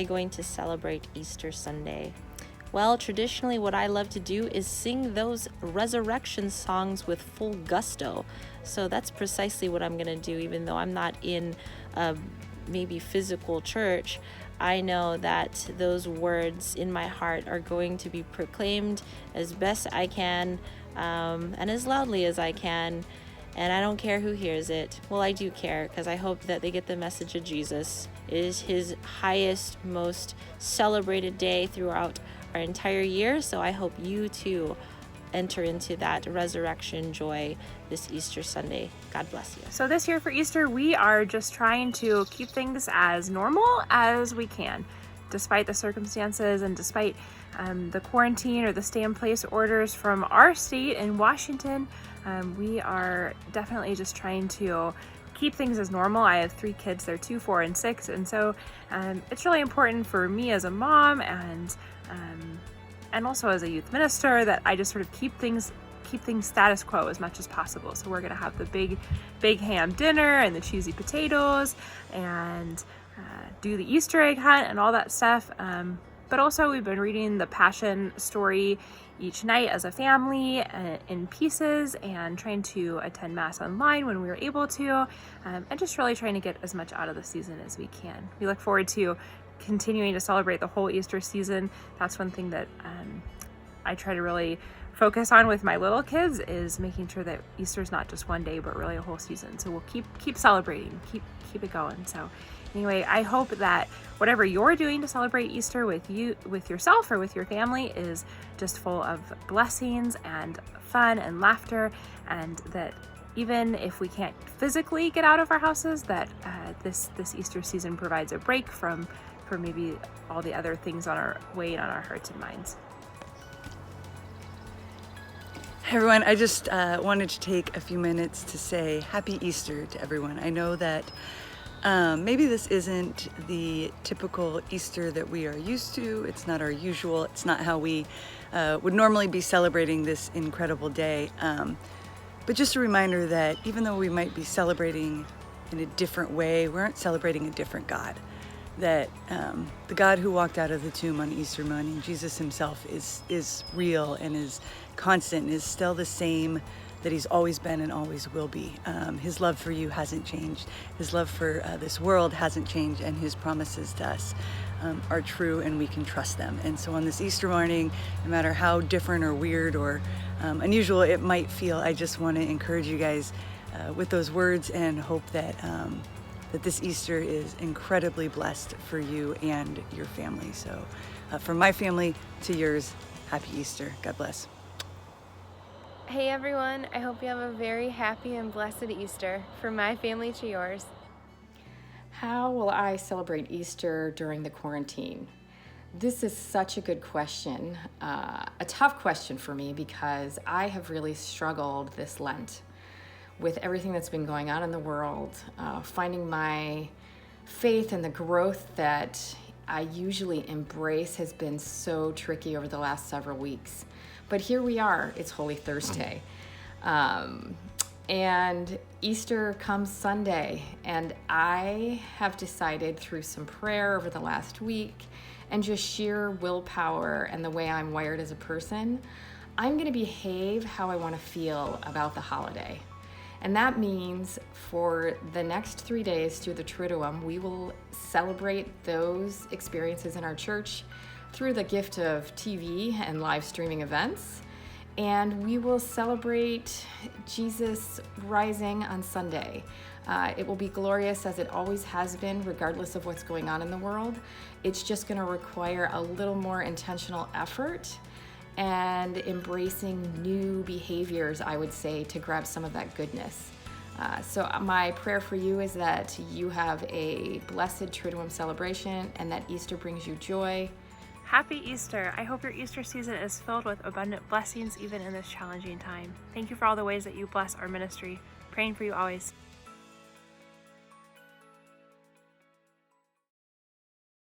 going to celebrate Easter Sunday? Well, traditionally what I love to do is sing those resurrection songs with full gusto. So that's precisely what I'm going to do, even though I'm not in maybe physical church. I know that those words in my heart are going to be proclaimed as best I can and as loudly as I can. And I don't care who hears it. Well, I do care, because I hope that they get the message of Jesus. It is his highest, most celebrated day throughout our entire year. So I hope you too enter into that resurrection joy this Easter Sunday. God bless you. So this year for Easter, we are just trying to keep things as normal as we can, despite the circumstances and despite the quarantine or the stay-in-place orders from our state in Washington. We are definitely just trying to keep things as normal. I have 3 kids, they're 2, 4, and 6, and so it's really important for me as a mom and also as a youth minister that I just sort of keep things status quo as much as possible. So we're gonna have the big ham dinner and the cheesy potatoes and do the Easter egg hunt and all that stuff. But also we've been reading the Passion story each night as a family in pieces, and trying to attend Mass online when we were able to, and just really trying to get as much out of the season as we can. We look forward to continuing to celebrate the whole Easter season. That's one thing that I try to really focus on with my little kids, is making sure that Easter's not just one day, but really a whole season. So we'll keep celebrating, keep it going. So anyway, I hope that whatever you're doing to celebrate Easter with yourself or with your family is just full of blessings and fun and laughter, and that even if we can't physically get out of our houses, that this Easter season provides a break from maybe all the other things weighing on our hearts and minds. Hey everyone, I just wanted to take a few minutes to say Happy Easter to everyone. I know that maybe this isn't the typical Easter that we are used to. It's not our usual. It's not how we would normally be celebrating this incredible day. But just a reminder that even though we might be celebrating in a different way, we aren't celebrating a different God. That the God who walked out of the tomb on Easter morning, Jesus himself, is real and is constant and is still the same that he's always been and always will be. His love for you hasn't changed. His love for this world hasn't changed, and his promises to us are true, and we can trust them. And so on this Easter morning, no matter how different or weird or unusual it might feel, I just want to encourage you guys with those words, and hope that that this Easter is incredibly blessed for you and your family. So from my family to yours, happy Easter. God bless. Hey everyone, I hope you have a very happy and blessed Easter. From my family to yours. How will I celebrate Easter during the quarantine? This is such a good question, a tough question for me, because I have really struggled this Lent with everything that's been going on in the world. Finding my faith and the growth that I usually embrace has been so tricky over the last several weeks. But here we are, it's Holy Thursday. And Easter comes Sunday, and I have decided through some prayer over the last week and just sheer willpower and the way I'm wired as a person, I'm gonna behave how I wanna feel about the holiday. And that means for the next 3 days through the Triduum, we will celebrate those experiences in our church through the gift of TV and live streaming events. And we will celebrate Jesus rising on Sunday. It will be glorious, as it always has been, regardless of what's going on in the world. It's just going to require a little more intentional effort and embracing new behaviors, I would say, to grab some of that goodness. So my prayer for you is that you have a blessed Triduum celebration, and that Easter brings you joy. Happy Easter. I hope your Easter season is filled with abundant blessings even in this challenging time. Thank you for all the ways that you bless our ministry. Praying for you always.